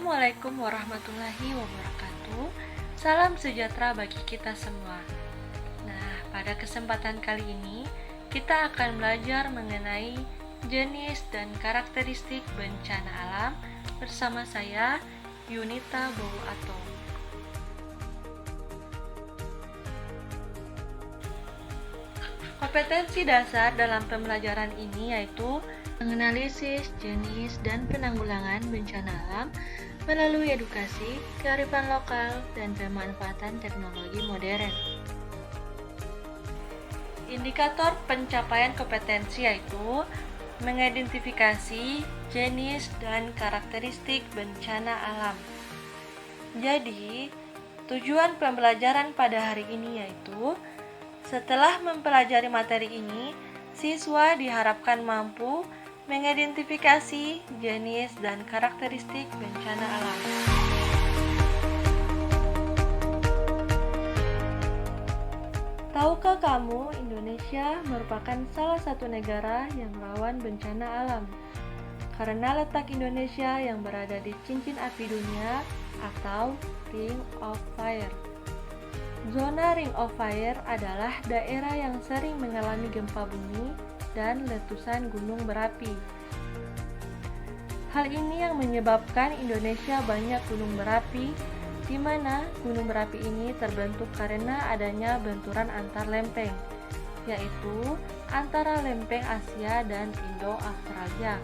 Assalamualaikum warahmatullahi wabarakatuh. Salam sejahtera bagi kita semua. Nah, pada kesempatan kali ini kita akan belajar mengenai jenis dan karakteristik bencana alam bersama saya, Yunita Bowo Atom. Kompetensi dasar dalam pembelajaran ini yaitu menganalisis jenis dan penanggulangan bencana alam melalui edukasi, kearifan lokal, dan pemanfaatan teknologi modern. Indikator pencapaian kompetensi yaitu mengidentifikasi jenis dan karakteristik bencana alam. Jadi, tujuan pembelajaran pada hari ini yaitu setelah mempelajari materi ini, siswa diharapkan mampu mengidentifikasi jenis dan karakteristik bencana alam. Tahukah kamu, Indonesia merupakan salah satu negara yang rawan bencana alam karena letak Indonesia yang berada di cincin api dunia atau Ring of Fire. Zona Ring of Fire adalah daerah yang sering mengalami gempa bumi dan letusan gunung berapi. Hal ini yang menyebabkan Indonesia banyak gunung berapi, di mana gunung berapi ini terbentuk karena adanya benturan antar lempeng, yaitu antara lempeng Asia dan Indo-Australia.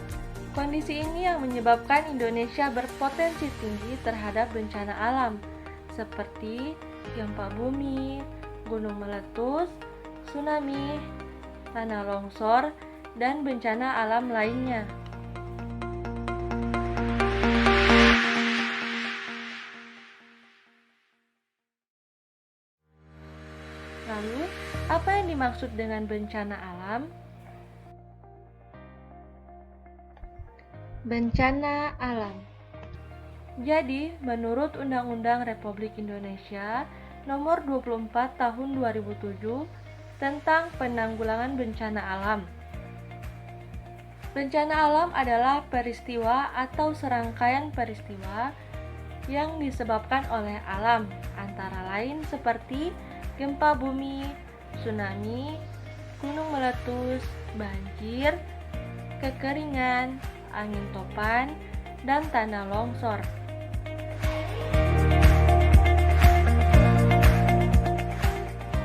Kondisi ini yang menyebabkan Indonesia berpotensi tinggi terhadap bencana alam, seperti gempa bumi, gunung meletus, tsunami, tanah longsor, dan bencana alam lainnya. Lalu, apa yang dimaksud dengan bencana alam? Bencana alam. Jadi, menurut Undang-Undang Republik Indonesia Nomor 24 Tahun 2007 tentang penanggulangan bencana alam. Bencana alam adalah peristiwa atau serangkaian peristiwa yang disebabkan oleh alam, antara lain seperti gempa bumi, tsunami, gunung meletus, banjir, kekeringan, angin topan, dan tanah longsor.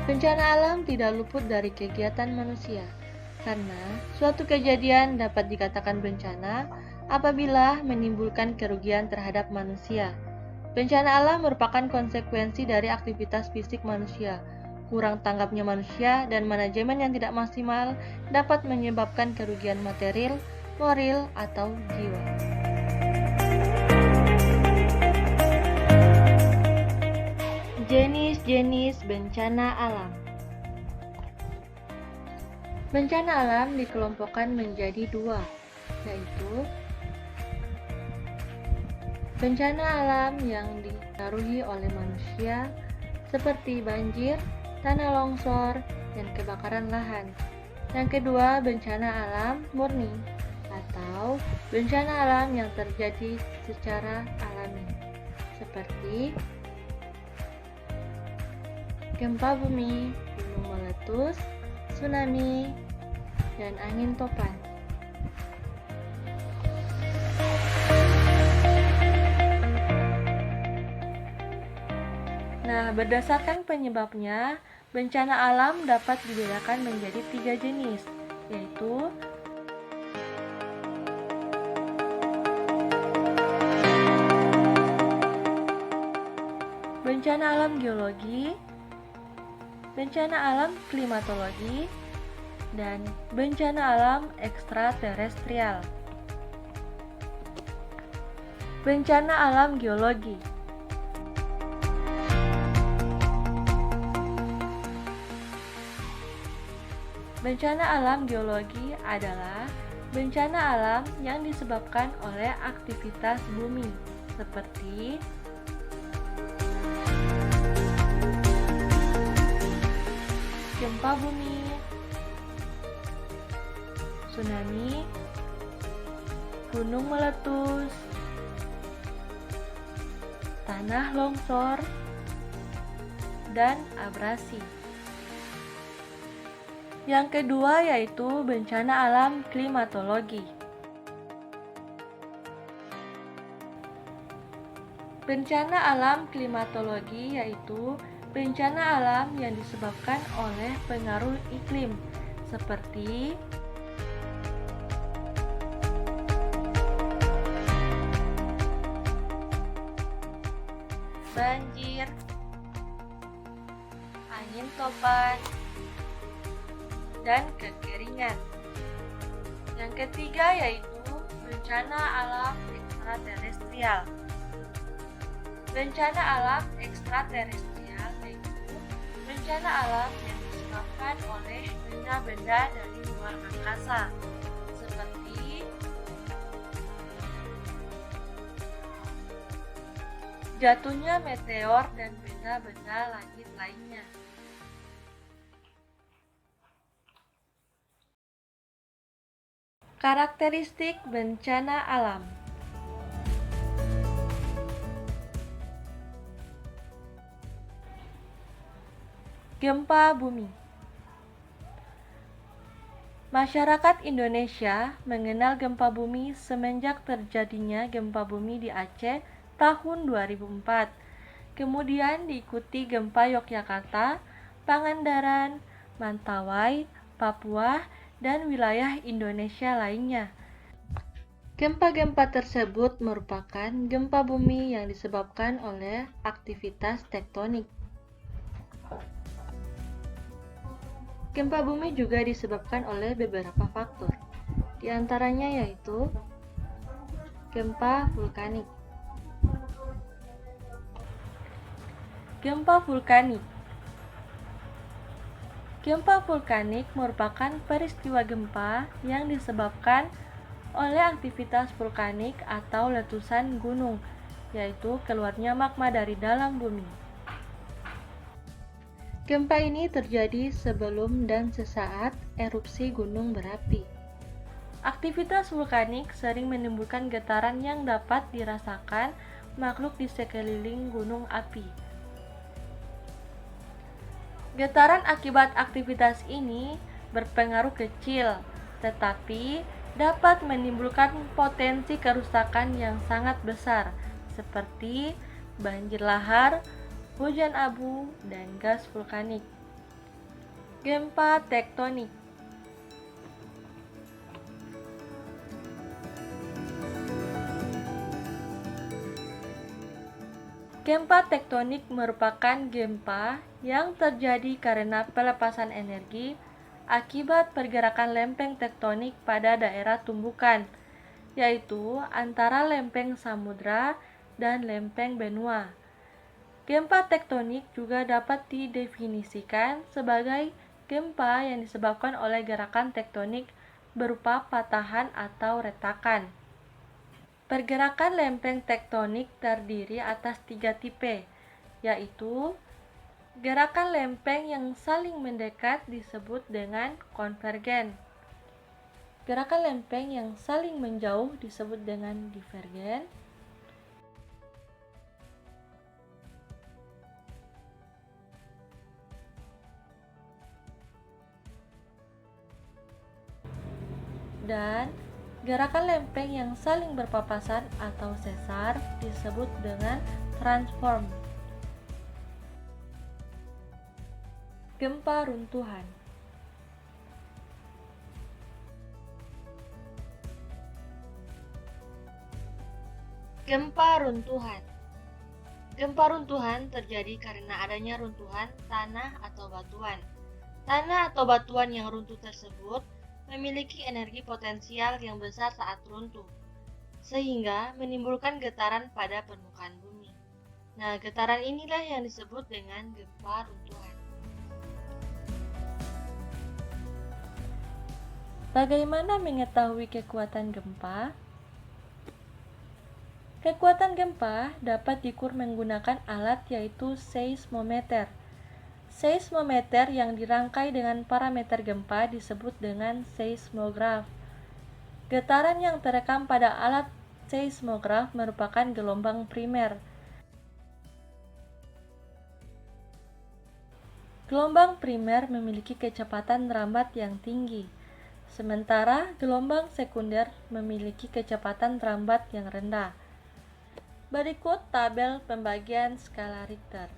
Bencana alam tidak luput dari kegiatan manusia, karena suatu kejadian dapat dikatakan bencana apabila menimbulkan kerugian terhadap manusia. Bencana alam merupakan konsekuensi dari aktivitas fisik manusia. Kurang tanggapnya manusia dan manajemen yang tidak maksimal dapat menyebabkan kerugian material, moral, atau jiwa. Jenis-jenis bencana alam. Bencana alam dikelompokkan menjadi dua, yaitu bencana alam yang dipengaruhi oleh manusia seperti banjir, tanah longsor, dan kebakaran lahan. Yang kedua, bencana alam murni atau bencana alam yang terjadi secara alami seperti gempa bumi, gunung meletus, tsunami, dan angin topan. Nah, berdasarkan penyebabnya, bencana alam dapat dibedakan menjadi 3 jenis, yaitu bencana alam geologi, bencana alam klimatologi, dan bencana alam ekstraterestrial. Bencana alam geologi. Bencana alam geologi adalah bencana alam yang disebabkan oleh aktivitas bumi, seperti gempa bumi, tsunami, gunung meletus, tanah longsor, dan abrasi. Yang kedua yaitu bencana alam klimatologi. Bencana alam klimatologi yaitu bencana alam yang disebabkan oleh pengaruh iklim seperti banjir, angin topan, dan kekeringan. Yang ketiga yaitu bencana alam ekstraterestrial. Bencana alam ekstraterestrial yaitu bencana alam yang disebabkan oleh benda-benda dari luar angkasa, seperti jatuhnya meteor dan benda-benda langit lainnya. Karakteristik bencana alam. Gempa bumi. Masyarakat Indonesia mengenal gempa bumi semenjak terjadinya gempa bumi di Aceh tahun 2004. Kemudian diikuti gempa Yogyakarta, Pangandaran, Mentawai, Papua, dan wilayah Indonesia lainnya. Gempa-gempa tersebut merupakan gempa bumi yang disebabkan oleh aktivitas tektonik. Gempa bumi juga disebabkan oleh beberapa faktor, di antaranya yaitu gempa vulkanik. Gempa vulkanik. Gempa vulkanik merupakan peristiwa gempa yang disebabkan oleh aktivitas vulkanik atau letusan gunung, yaitu keluarnya magma dari dalam bumi. Gempa ini terjadi sebelum dan sesaat erupsi gunung berapi. Aktivitas vulkanik sering menimbulkan getaran yang dapat dirasakan makhluk di sekeliling gunung api. Getaran akibat aktivitas ini berpengaruh kecil, tetapi dapat menimbulkan potensi kerusakan yang sangat besar, seperti banjir lahar, hujan abu, dan gas vulkanik. Gempa tektonik. Gempa tektonik merupakan gempa yang terjadi karena pelepasan energi akibat pergerakan lempeng tektonik pada daerah tumbukan, yaitu antara lempeng samudra dan lempeng benua. Gempa tektonik juga dapat didefinisikan sebagai gempa yang disebabkan oleh gerakan tektonik berupa patahan atau retakan. Pergerakan lempeng tektonik terdiri atas 3 tipe, yaitu gerakan lempeng yang saling mendekat disebut dengan konvergen. Gerakan lempeng yang saling menjauh disebut dengan divergen. Dan gerakan lempeng yang saling berpapasan atau sesar disebut dengan transform. Gempa runtuhan. Gempa runtuhan. Gempa runtuhan terjadi karena adanya runtuhan tanah atau batuan. Tanah atau batuan yang runtuh tersebut memiliki energi potensial yang besar saat runtuh, sehingga menimbulkan getaran pada permukaan bumi. Nah, getaran inilah yang disebut dengan gempa runtuhan. Bagaimana mengetahui kekuatan gempa? Kekuatan gempa dapat diukur menggunakan alat yaitu seismometer. Seismometer yang dirangkai dengan parameter gempa disebut dengan seismograf. Getaran yang terekam pada alat seismograf merupakan gelombang primer. Gelombang primer memiliki kecepatan rambat yang tinggi, sementara gelombang sekunder memiliki kecepatan rambat yang rendah. Berikut tabel pembagian skala Richter.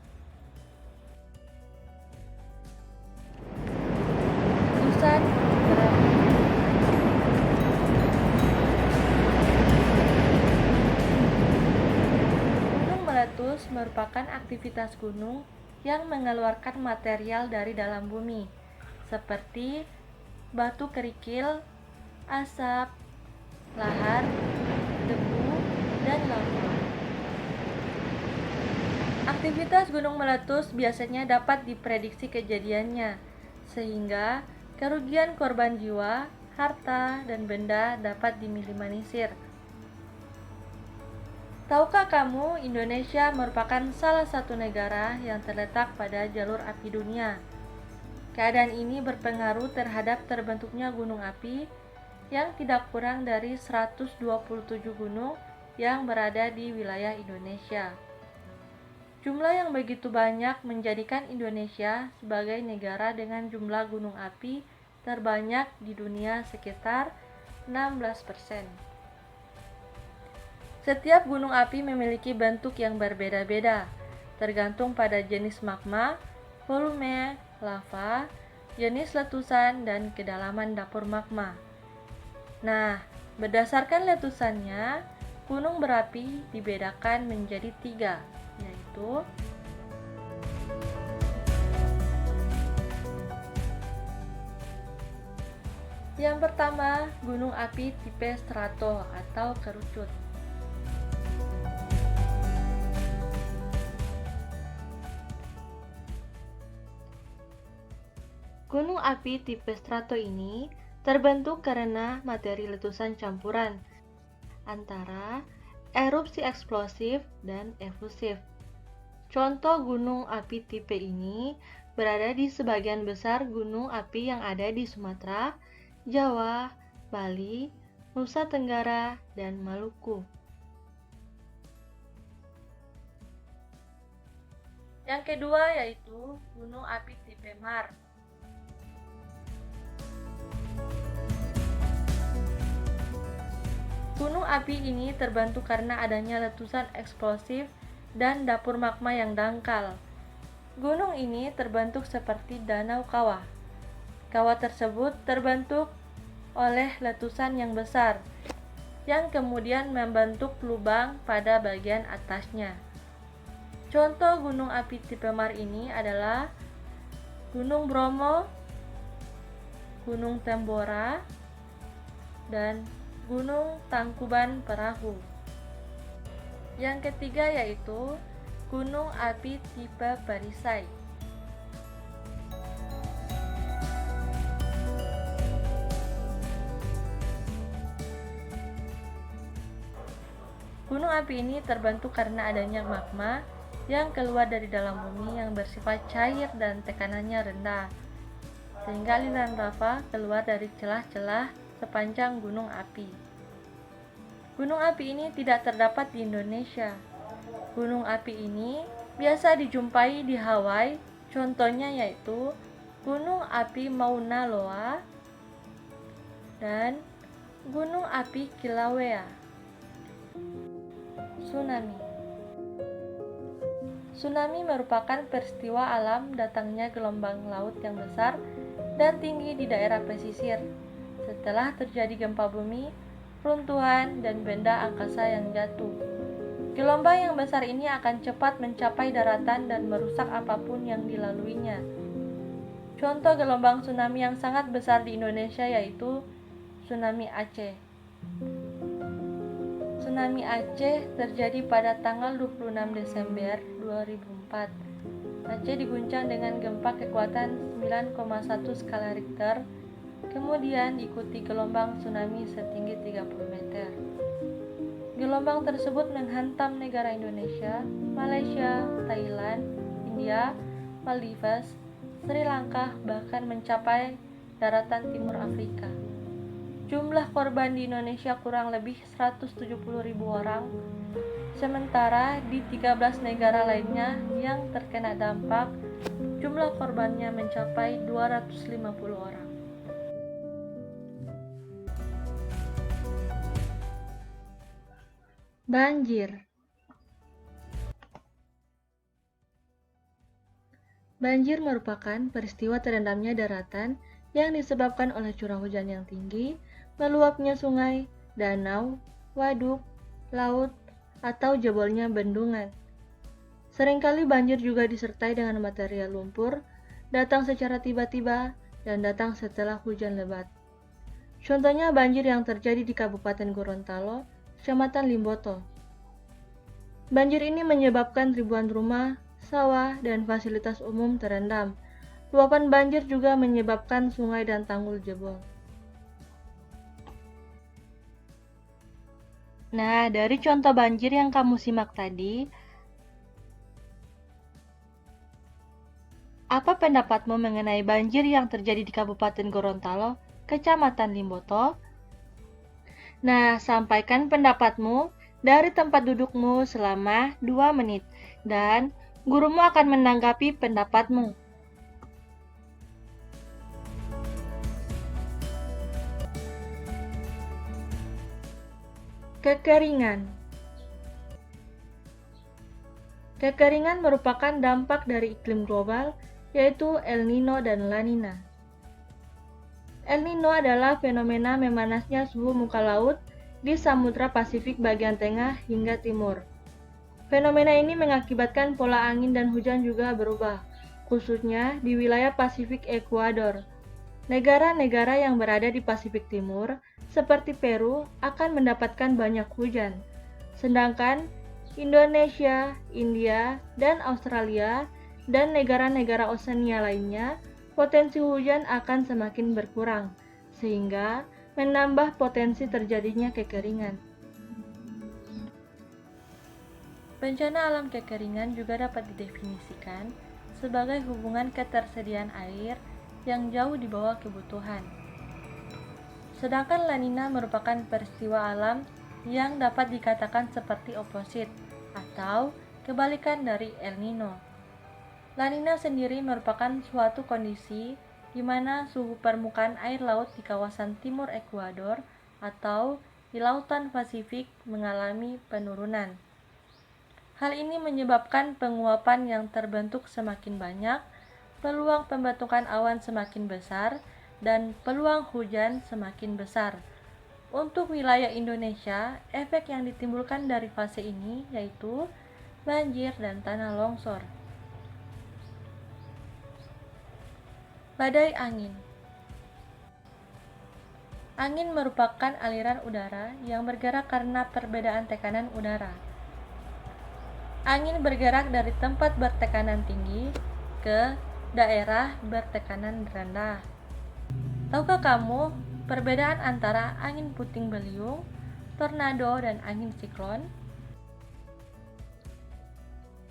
Letusan berapi. Gunung meletus merupakan aktivitas gunung yang mengeluarkan material dari dalam bumi, seperti batu kerikil, asap, lahar, debu, dan lava. Aktivitas gunung meletus biasanya dapat diprediksi kejadiannya, sehingga kerugian korban jiwa, harta, dan benda dapat diminimalisir. Tahukah kamu, Indonesia merupakan salah satu negara yang terletak pada jalur api dunia. Keadaan ini berpengaruh terhadap terbentuknya gunung api yang tidak kurang dari 127 gunung yang berada di wilayah Indonesia. Jumlah yang begitu banyak menjadikan Indonesia sebagai negara dengan jumlah gunung api terbanyak di dunia, sekitar 16%. Setiap gunung api memiliki bentuk yang berbeda-beda, tergantung pada jenis magma, volume lava, jenis letusan, dan kedalaman dapur magma. Nah, berdasarkan letusannya, gunung berapi dibedakan menjadi 3, yaitu yang pertama, gunung api tipe strato atau kerucut. Gunung api tipe strato ini terbentuk karena materi letusan campuran antara erupsi eksplosif dan efusif. Contoh gunung api tipe ini berada di sebagian besar gunung api yang ada di Sumatera, Jawa, Bali, Nusa Tenggara, dan Maluku. Yang kedua yaitu gunung api tipe Mar. Gunung api ini terbentuk karena adanya letusan eksplosif dan dapur magma yang dangkal. Gunung ini terbentuk seperti danau kawah. Kawah tersebut terbentuk oleh letusan yang besar, yang kemudian membentuk lubang pada bagian atasnya. Contoh gunung api tipe Mar ini adalah Gunung Bromo, Gunung Tambora, dan Gunung Tangkuban Perahu. Yang ketiga yaitu gunung api tipe Perisai. Gunung api ini terbentuk karena adanya magma yang keluar dari dalam bumi yang bersifat cair dan tekanannya rendah, sehingga aliran lava keluar dari celah-celah sepanjang gunung api. Gunung api ini tidak terdapat di Indonesia. Gunung api ini biasa dijumpai di Hawaii, contohnya yaitu Gunung api Mauna Loa dan Gunung api Kilauea. Tsunami. Tsunami merupakan peristiwa alam datangnya gelombang laut yang besar dan tinggi di daerah pesisir setelah terjadi gempa bumi, runtuhan, dan benda angkasa yang jatuh. Gelombang yang besar ini akan cepat mencapai daratan dan merusak apapun yang dilaluinya. Contoh gelombang tsunami yang sangat besar di Indonesia yaitu Tsunami Aceh. Tsunami Aceh terjadi pada tanggal 26 Desember 2004. Aceh diguncang dengan gempa kekuatan 9,1 skala Richter, kemudian diikuti gelombang tsunami setinggi 30 meter. Gelombang tersebut menghantam negara Indonesia, Malaysia, Thailand, India, Maldives, Sri Lanka, bahkan mencapai daratan timur Afrika. Jumlah korban di Indonesia kurang lebih 170.000 orang, sementara di 13 negara lainnya yang terkena dampak Jumlah korbannya mencapai 250 orang. Banjir. Banjir merupakan peristiwa terendamnya daratan yang disebabkan oleh curah hujan yang tinggi, meluapnya sungai, danau, waduk, laut, atau jebolnya bendungan. Seringkali banjir juga disertai dengan material lumpur, datang secara tiba-tiba, dan datang setelah hujan lebat. Contohnya banjir yang terjadi di Kabupaten Gorontalo, Kecamatan Limboto. Banjir ini menyebabkan ribuan rumah, sawah, dan fasilitas umum terendam. Luapan banjir juga menyebabkan sungai dan tanggul jebol. Nah, dari contoh banjir yang kamu simak tadi, apa pendapatmu mengenai banjir yang terjadi di Kabupaten Gorontalo, Kecamatan Limboto? Nah, sampaikan pendapatmu dari tempat dudukmu selama 2 menit, dan gurumu akan menanggapi pendapatmu. Kekeringan. Kekeringan merupakan dampak dari iklim global, yaitu El Nino dan La Nina. El Nino adalah fenomena memanasnya suhu muka laut di Samudra Pasifik bagian tengah hingga timur. Fenomena ini mengakibatkan pola angin dan hujan juga berubah, khususnya di wilayah Pasifik Ekuador. Negara-negara yang berada di Pasifik Timur, seperti Peru, akan mendapatkan banyak hujan. Sedangkan Indonesia, India, dan Australia, dan negara-negara Oseania lainnya, potensi hujan akan semakin berkurang, sehingga menambah potensi terjadinya kekeringan. Bencana alam kekeringan juga dapat didefinisikan sebagai hubungan ketersediaan air yang jauh di bawah kebutuhan. Sedangkan La Nina merupakan peristiwa alam yang dapat dikatakan seperti oposit atau kebalikan dari El Nino. La Nina sendiri merupakan suatu kondisi di mana suhu permukaan air laut di kawasan timur Ekuador atau di Lautan Pasifik mengalami penurunan. Hal ini menyebabkan penguapan yang terbentuk semakin banyak, peluang pembentukan awan semakin besar, dan peluang hujan semakin besar. Untuk wilayah Indonesia, efek yang ditimbulkan dari fase ini yaitu banjir dan tanah longsor. Badai angin. Angin merupakan aliran udara yang bergerak karena perbedaan tekanan udara. Angin bergerak dari tempat bertekanan tinggi ke daerah bertekanan rendah. Tahukah kamu perbedaan antara angin puting beliung, tornado, dan angin siklon?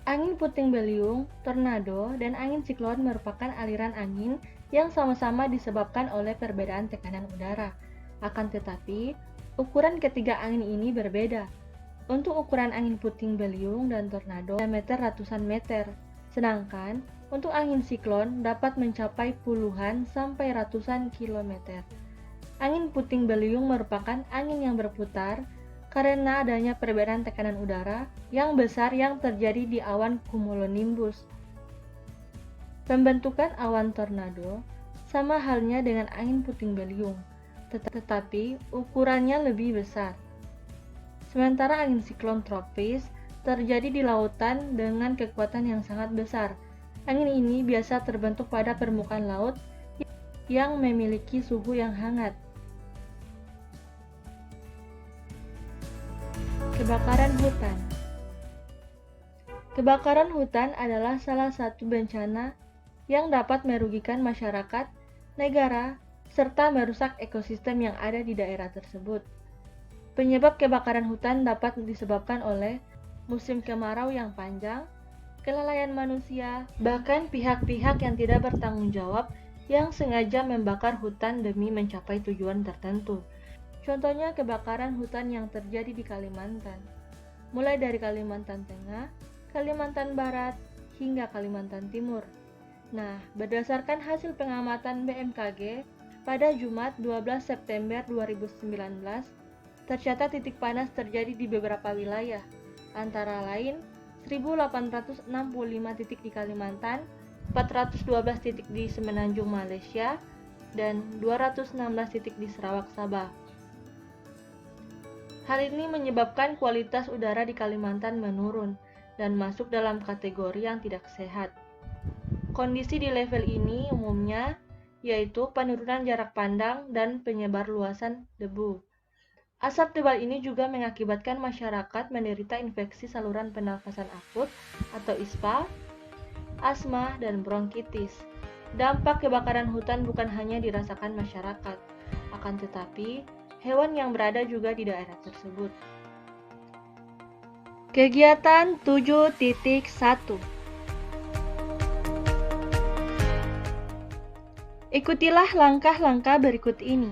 Angin puting beliung, tornado, dan angin siklon merupakan aliran angin yang sama-sama disebabkan oleh perbedaan tekanan udara. Akan tetapi, ukuran ketiga angin ini berbeda. Untuk ukuran angin puting beliung dan tornado diameter ratusan meter, sedangkan untuk angin siklon dapat mencapai puluhan sampai ratusan kilometer. Angin puting beliung merupakan angin yang berputar karena adanya perbedaan tekanan udara yang besar yang terjadi di awan cumulonimbus. Pembentukan awan tornado sama halnya dengan angin puting beliung, tetapi ukurannya lebih besar. Sementara angin siklon tropis terjadi di lautan dengan kekuatan yang sangat besar. Angin ini biasa terbentuk pada permukaan laut yang memiliki suhu yang hangat. Kebakaran hutan. Kebakaran hutan adalah salah satu bencana yang dapat merugikan masyarakat, negara, serta merusak ekosistem yang ada di daerah tersebut. Penyebab kebakaran hutan dapat disebabkan oleh musim kemarau yang panjang, kelalaian manusia, bahkan pihak-pihak yang tidak bertanggung jawab yang sengaja membakar hutan demi mencapai tujuan tertentu. Contohnya kebakaran hutan yang terjadi di Kalimantan, mulai dari Kalimantan Tengah, Kalimantan Barat, hingga Kalimantan Timur. Nah, berdasarkan hasil pengamatan BMKG, pada Jumat 12 September 2019, tercatat titik panas terjadi di beberapa wilayah, antara lain 1.865 titik di Kalimantan, 412 titik di Semenanjung Malaysia, dan 216 titik di Sarawak Sabah. Hal ini menyebabkan kualitas udara di Kalimantan menurun dan masuk dalam kategori yang tidak sehat. Kondisi di level ini umumnya yaitu penurunan jarak pandang dan penyebar luasan debu. Asap tebal ini juga mengakibatkan masyarakat menderita infeksi saluran pernafasan akut atau ISPA, asma, dan bronkitis. Dampak kebakaran hutan bukan hanya dirasakan masyarakat, akan tetapi hewan yang berada juga di daerah tersebut. Kegiatan 7.1. Ikutilah langkah-langkah berikut ini.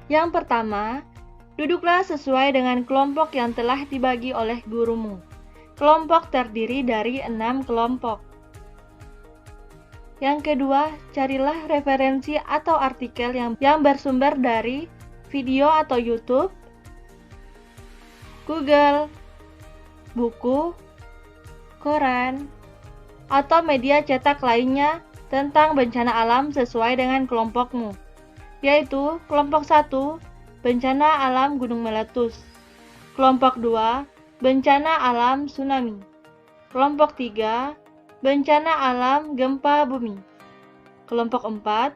Yang pertama, duduklah sesuai dengan kelompok yang telah dibagi oleh gurumu. Kelompok terdiri dari 6 kelompok. Yang kedua, carilah referensi atau artikel yang bersumber dari video atau YouTube, Google, buku, koran, atau media cetak lainnya tentang bencana alam sesuai dengan kelompokmu, yaitu kelompok 1, bencana alam gunung meletus, kelompok 2, bencana alam tsunami, kelompok 3, bencana alam gempa bumi, kelompok 4,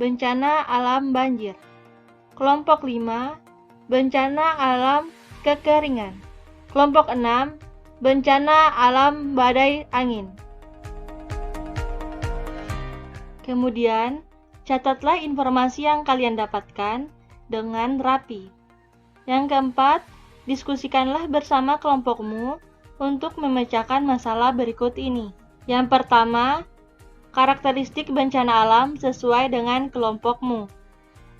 bencana alam banjir, kelompok 5, bencana alam kekeringan, kelompok 6, bencana alam badai angin. Kemudian, catatlah informasi yang kalian dapatkan dengan rapi. Yang keempat, diskusikanlah bersama kelompokmu untuk memecahkan masalah berikut ini. Yang pertama, karakteristik bencana alam sesuai dengan kelompokmu.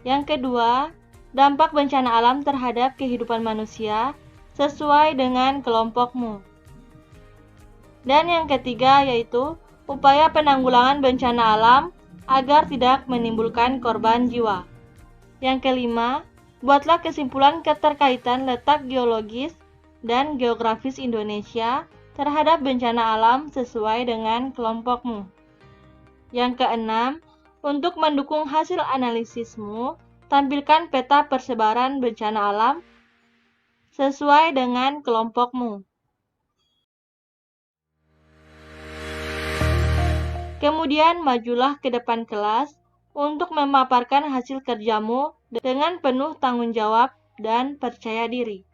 Yang kedua, dampak bencana alam terhadap kehidupan manusia sesuai dengan kelompokmu. Dan yang ketiga yaitu upaya penanggulangan bencana alam agar tidak menimbulkan korban jiwa. Yang kelima, buatlah kesimpulan keterkaitan letak geologis dan geografis Indonesia terhadap bencana alam sesuai dengan kelompokmu. Yang keenam, untuk mendukung hasil analisismu, tampilkan peta persebaran bencana alam sesuai dengan kelompokmu. Kemudian majulah ke depan kelas untuk memaparkan hasil kerjamu dengan penuh tanggung jawab dan percaya diri.